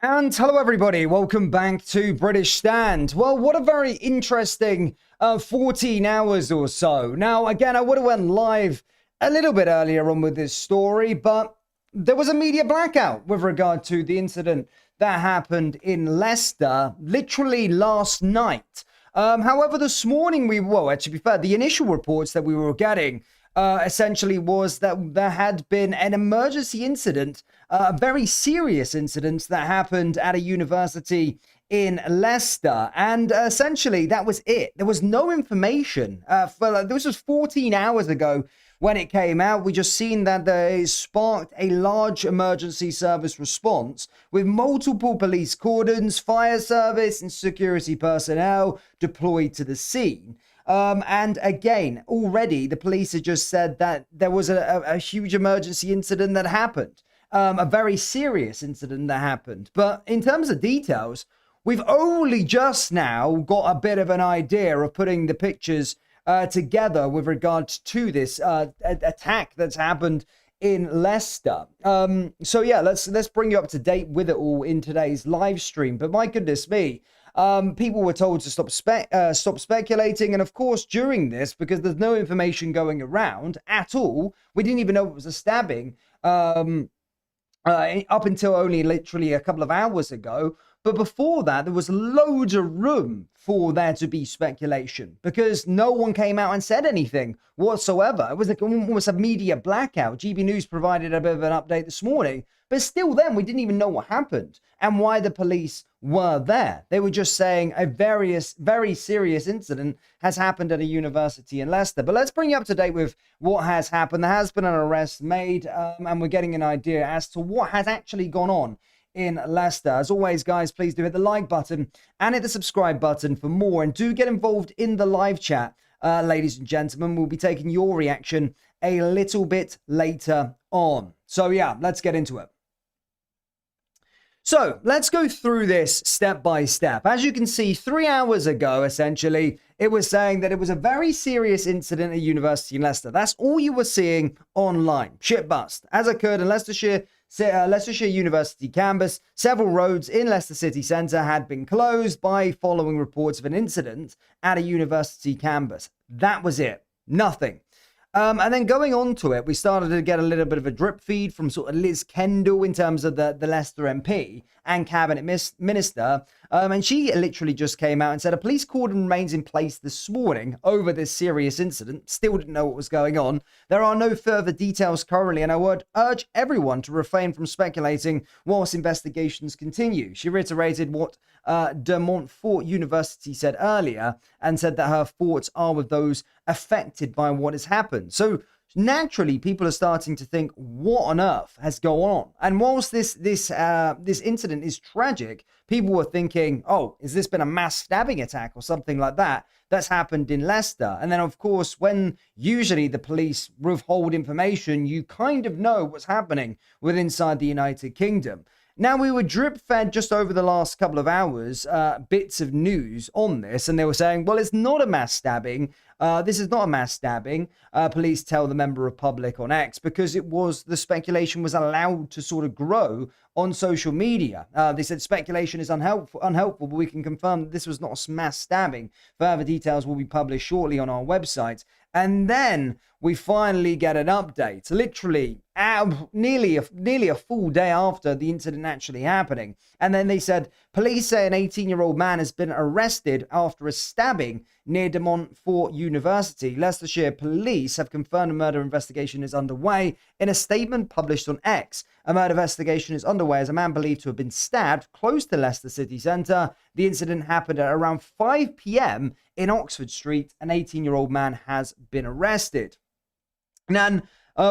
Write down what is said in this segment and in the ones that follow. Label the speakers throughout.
Speaker 1: And hello, everybody. Welcome back to British Stand. Well, what a very interesting 14 hours or so. Now, again, I would have went live a little bit earlier on with this story, but there was a media blackout with regard to the incident that happened in Leicester literally last night. However, this morning to be fair, the initial reports that we were getting essentially was that there had been an emergency incident, a very serious incident that happened at a university in Leicester. And essentially, that was it. There was no information. This was 14 hours ago when it came out. We just seen that they sparked a large emergency service response with multiple police cordons, fire service, and security personnel deployed to the scene. And again, already the police had just said that there was a huge emergency incident that happened, a very serious incident that happened. But in terms of details, we've only just now got a bit of an idea of putting the pictures together with regards to this attack that's happened in Leicester. So yeah, let's bring you up to date with it all in today's live stream. But my goodness me. People were told to stop speculating, and of course, during this, because there's no information going around at all, we didn't even know it was a stabbing up until only literally a couple of hours ago. But before that, there was loads of room for there to be speculation because no one came out and said anything whatsoever. It was like almost a media blackout. GB News provided a bit of an update this morning, but still then we didn't even know what happened and why the police were there. They were just saying a very serious incident has happened at a university in Leicester. But let's bring you up to date with what has happened. There has been an arrest made, and we're getting an idea as to what has actually gone on in Leicester. As always, guys, please do hit the like button and hit the subscribe button for more, and do get involved in the live chat, ladies and gentlemen. We'll be taking your reaction a little bit later on. So yeah, let's get into it. So let's go through this step by step. As you can see, 3 hours ago, essentially, it was saying that it was a very serious incident at university in Leicester. That's all you were seeing online. Shit bust. As occurred in Leicestershire University campus, several roads in Leicester city centre had been closed by following reports of an incident at a university campus. That was it. Nothing. And then going on to it, we started to get a little bit of a drip feed from sort of Liz Kendall in terms of the Leicester MP and cabinet minister. And she literally just came out and said a police cordon remains in place this morning over this serious incident. Still didn't know what was going on. There are no further details currently, and I would urge everyone to refrain from speculating whilst investigations continue. She reiterated what de Montfort University said earlier and said that her thoughts are with those affected by what has happened. So naturally, people are starting to think, what on earth has gone on? And whilst this incident is tragic, people were thinking, oh, has this been a mass stabbing attack or something like that that's happened in Leicester? And then, of course, when usually the police withhold information, you kind of know what's happening inside the United Kingdom. Now, we were drip-fed just over the last couple of hours bits of news on this, and they were saying, well, it's not a mass stabbing. This is not a mass stabbing, police tell the member of public on X, because the speculation was allowed to sort of grow on social media. They said speculation is unhelpful, but we can confirm that this was not a mass stabbing. Further details will be published shortly on our website. And then we finally get an update, literally nearly a full day after the incident actually happening. And then they said, police say an 18-year-old man has been arrested after a stabbing near de Montfort University. Leicestershire police have confirmed a murder investigation is underway. In a statement published on X, a murder investigation is underway as a man believed to have been stabbed close to Leicester city centre. The incident happened at around 5 p.m. in Oxford Street. An 18-year-old man has been arrested. And then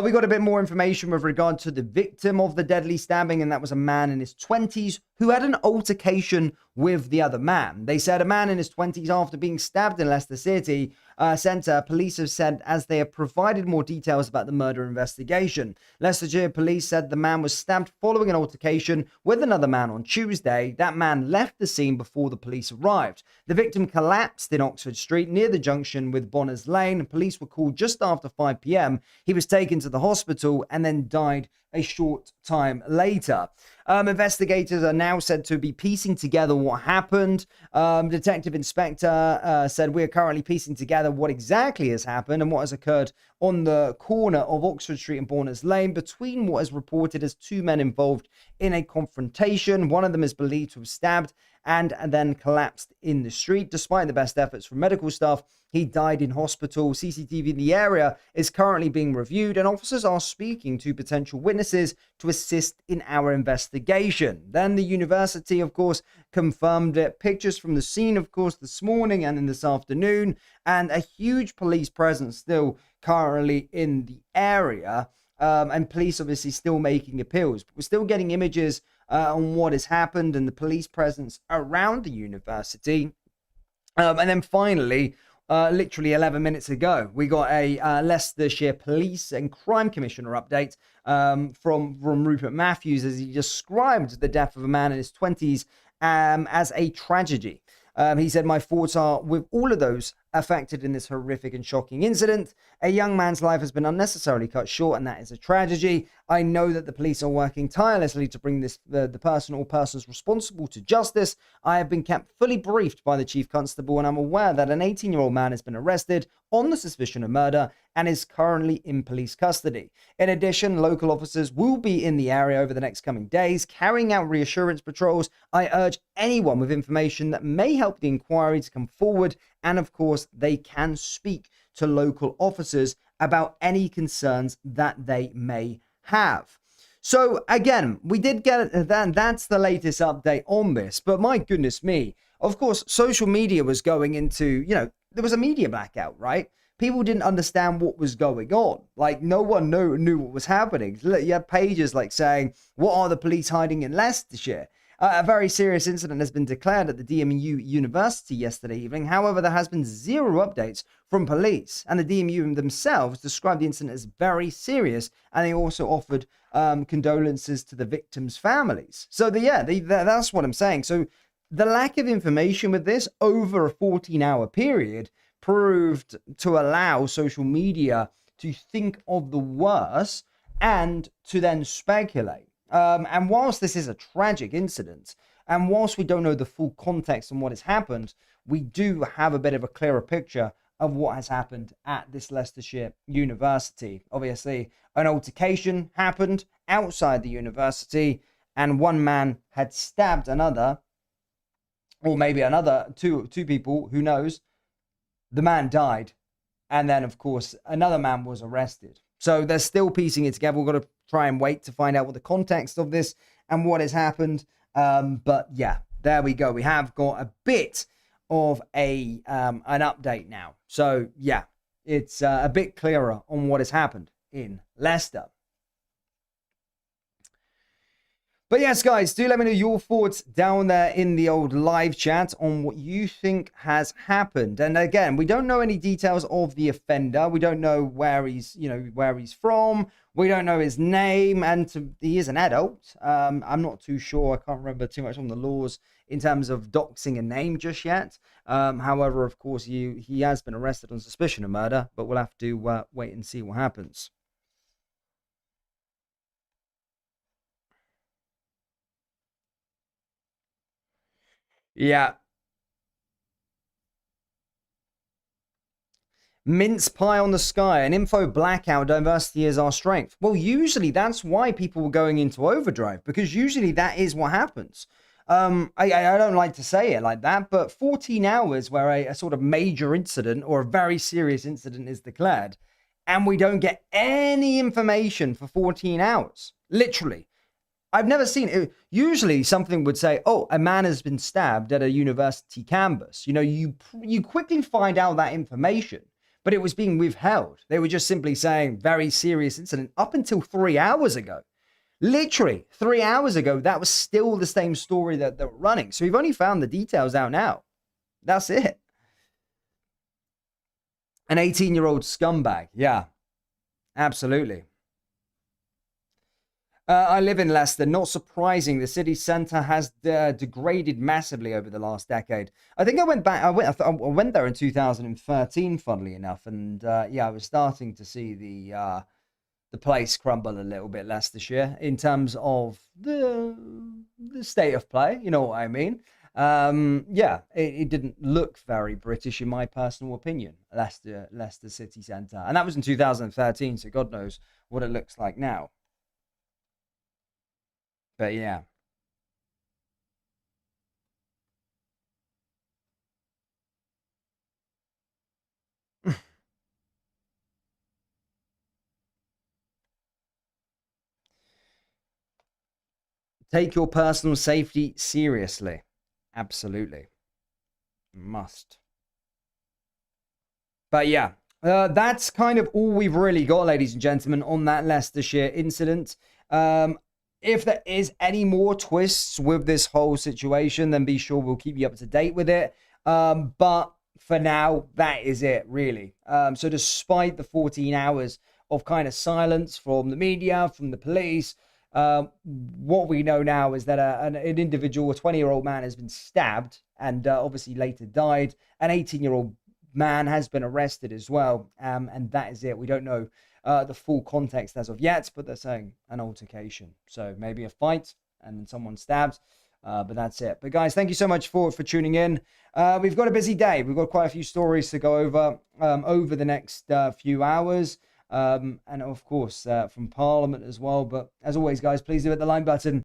Speaker 1: we got a bit more information with regard to the victim of the deadly stabbing, and that was a man in his 20s who had an altercation with the other man. They said a man in his 20s after being stabbed in Leicester City Centre. Police have said as they have provided more details about the murder investigation. Leicestershire police said the man was stabbed following an altercation with another man on Tuesday. That man left the scene before the police arrived. The victim collapsed in Oxford Street near the junction with Bonners Lane. Police were called just after 5 p.m. He was taken to the hospital and then died a short time later. Investigators are now said to be piecing together what happened. Detective Inspector said, "We're currently piecing together what exactly has happened and what has occurred on the corner of Oxford Street and Bourners Lane between what is reported as two men involved in a confrontation. One of them is believed to have stabbed and then collapsed in the street. Despite the best efforts from medical staff, he died in hospital. CCTV in the area is currently being reviewed, and officers are speaking to potential witnesses to assist in our investigation." Then the university, of course, confirmed it. Pictures from the scene, of course, this morning and in this afternoon, and a huge police presence still currently in the area. And police obviously still making appeals. But we're still getting images on what has happened and the police presence around the university. And then finally, literally 11 minutes ago, we got a Leicestershire Police and Crime Commissioner update from Rupert Matthews as he described the death of a man in his 20s as a tragedy. He said, "My thoughts are with all of those affected in this horrific and shocking incident. A young man's life has been unnecessarily cut short, and that is a tragedy. I know that the police are working tirelessly to bring the person or persons responsible to justice. I have been kept fully briefed by the Chief Constable, and I'm aware that an 18-year-old man has been arrested on the suspicion of murder and is currently in police custody. In addition, local officers will be in the area over the next coming days, carrying out reassurance patrols. I urge anyone with information that may help the inquiry to come forward, and of course, they can speak to local officers about any concerns that they may have." So again, we did get that. That's the latest update on this. But my goodness me, of course, social media was going into, there was a media blackout, right? People didn't understand what was going on. Like, no one knew what was happening. You had pages like saying, "What are the police hiding in Leicestershire?" A very serious incident has been declared at the DMU University yesterday evening. However, there has been zero updates from police, and the DMU themselves described the incident as very serious, and they also offered condolences to the victims' families. So, that's what I'm saying. So, the lack of information with this over a 14-hour period proved to allow social media to think of the worst and to then speculate. And whilst this is a tragic incident, and whilst we don't know the full context on what has happened, we do have a bit of a clearer picture of what has happened at this Leicestershire University. Obviously, an altercation happened outside the university, and one man had stabbed another, or maybe another two people, who knows. The man died, and then, of course, another man was arrested. So they're still piecing it together. We've got to try and wait to find out what the context of this and what has happened. But yeah, there we go. We have got a bit of an update now. So yeah, it's a bit clearer on what has happened in Leicester. But yes, guys, do let me know your thoughts down there in the old live chat on what you think has happened. And again, we don't know any details of the offender. We don't know where he's from. We don't know his name, and he is an adult. I'm not too sure. I can't remember too much on the laws in terms of doxing a name just yet. However, of course, he has been arrested on suspicion of murder, but we'll have to wait and see what happens. Yeah. Mince pie on the sky, an info blackout, diversity is our strength. Well, usually that's why people were going into overdrive, because usually that is what happens. I don't like to say it like that, but 14 hours where a sort of major incident or a very serious incident is declared, and we don't get any information for 14 hours. Literally. I've never seen it. Usually something would say, "Oh, a man has been stabbed at a university campus." You quickly find out that information, but it was being withheld. They were just simply saying very serious incident up until 3 hours ago. Literally 3 hours ago, that was still the same story that they're running. So we've only found the details out now. That's it. An 18-year-old scumbag. Yeah, absolutely. I live in Leicester. Not surprising, the city centre has degraded massively over the last decade. I think I went back. I went there in 2013, funnily enough, and I was starting to see the the place crumble a little bit, Leicestershire, in terms of the state of play. You know what I mean? Yeah, it didn't look very British in my personal opinion. Leicester City Centre, and that was in 2013. So God knows what it looks like now. But yeah. Take your personal safety seriously. Absolutely. Must. But yeah, that's kind of all we've really got, ladies and gentlemen, on that Leicestershire incident. If there is any more twists with this whole situation, then be sure we'll keep you up to date with it. But for now, that is it, really. So despite the 14 hours of kind of silence from the media, from the police, what we know now is that an individual, a 20-year-old man, has been stabbed and obviously later died. An 18-year-old man has been arrested as well. And that is it. We don't know the full context as of yet, but they're saying an altercation. So maybe a fight and then someone stabbed. But that's it. But guys, thank you so much for tuning in. We've got a busy day. We've got quite a few stories to go over the next few hours. And of course, from Parliament as well. But as always, guys, please do hit the like button.